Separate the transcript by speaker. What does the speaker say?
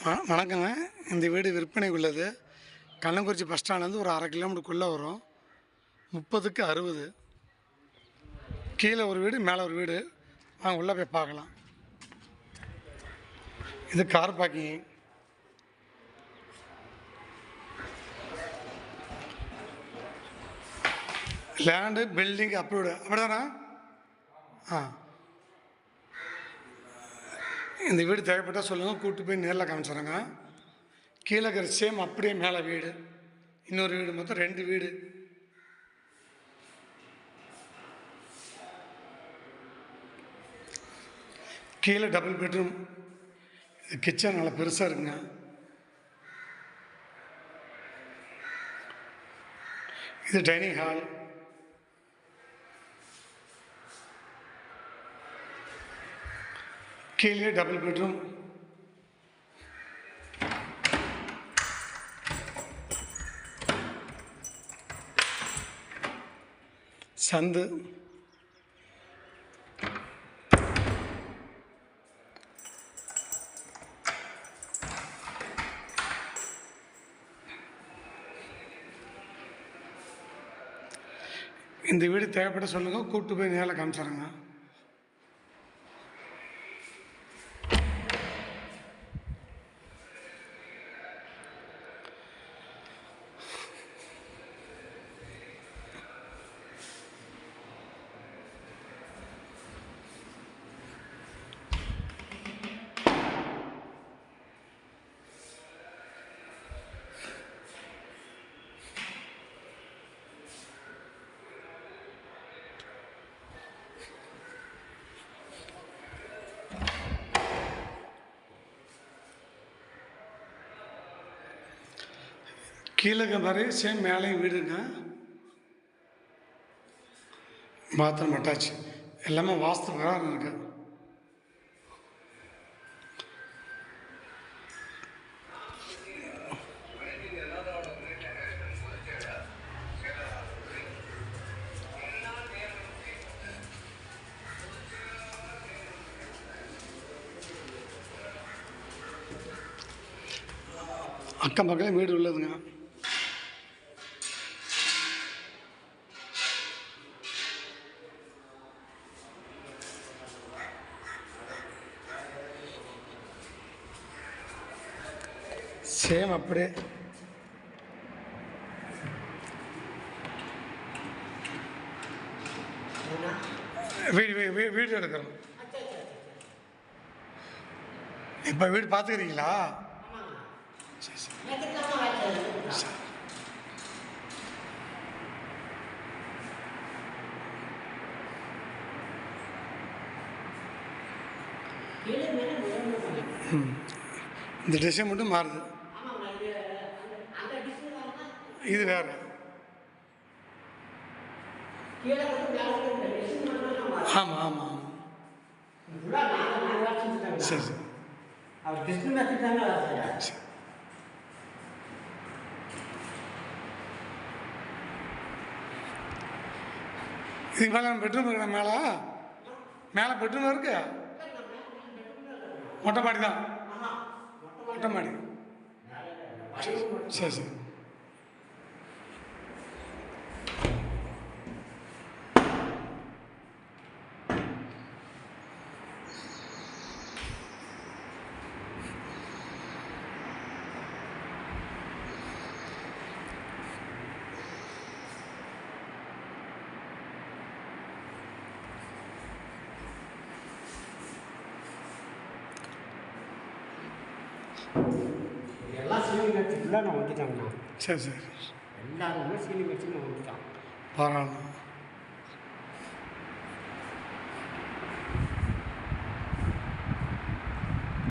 Speaker 1: வணக்கங்க. இந்த வீடு விற்பனைக்கு உள்ளது. கள்ளக்குறிச்சி பஸ் ஸ்டாண்ட்லேருந்து ஒரு 1/2 கிலோமீட்டருக்குள்ளே வரும். 30க்கு 60. கீழே ஒரு வீடு, மேலே ஒரு வீடு. வாங்க உள்ளே போய் பார்க்கலாம். இது car parking. Land building approved. அப்படிதானா? இந்த வீடு தேவைப்பட்டால் சொல்லுங்கள், கூப்பிட்டு போய் நேரில் காமிச்சிடுறேங்க. கீழே இருக்கிற சேம் அப்படியே மேலே வீடு, இன்னொரு வீடு, மொத்தம் 2 வீடு. கீழே டபுள் பெட்ரூம். கிச்சன் நல்லா பெருசாக இருக்குங்க. இது டைனிங் ஹால். கீழே டபுள் பெட்ரூம். சந்து. இந்த வீடு தேவைப்பட்ட சொல்லுங்கள், கூப்பிட்டு போய் நேரில் காமிச்சிடுறேங்க. கீழே மாதிரி சேம் மேலேயும் வீடுங்க. Bathroom attach. எல்லாமே வாஸ்து பிரகாரம் இருக்கு. அக்கம் பக்கம் வீடு உள்ளதுங்க. சேம் அப்படியே வீடு எடுக்கிறோம். இப்போ வீடு பார்த்துக்கிறீங்களா? சரி சரி. இந்த டிசைன் மட்டும் மாறுது. இது வேற. ஆமாம் ஆமாம் ஆமாம். சரி சரி. இதுக்கு மேலே பெட்ரூம் இருக்கு. மேலே பெட்ரூம் இருக்கு. மொட்டை மாடி தான். மொட்டை மாடி. சரி சரி.
Speaker 2: எல்லாம் சீலிங் வச்சு ஃபுல்லாக நான் வந்துட்டாங்கண்ணா.
Speaker 1: சரி சரி.
Speaker 2: எல்லாருமே சீலிங் வச்சு நான் வந்துட்டான்.
Speaker 1: பரவாயில்ல.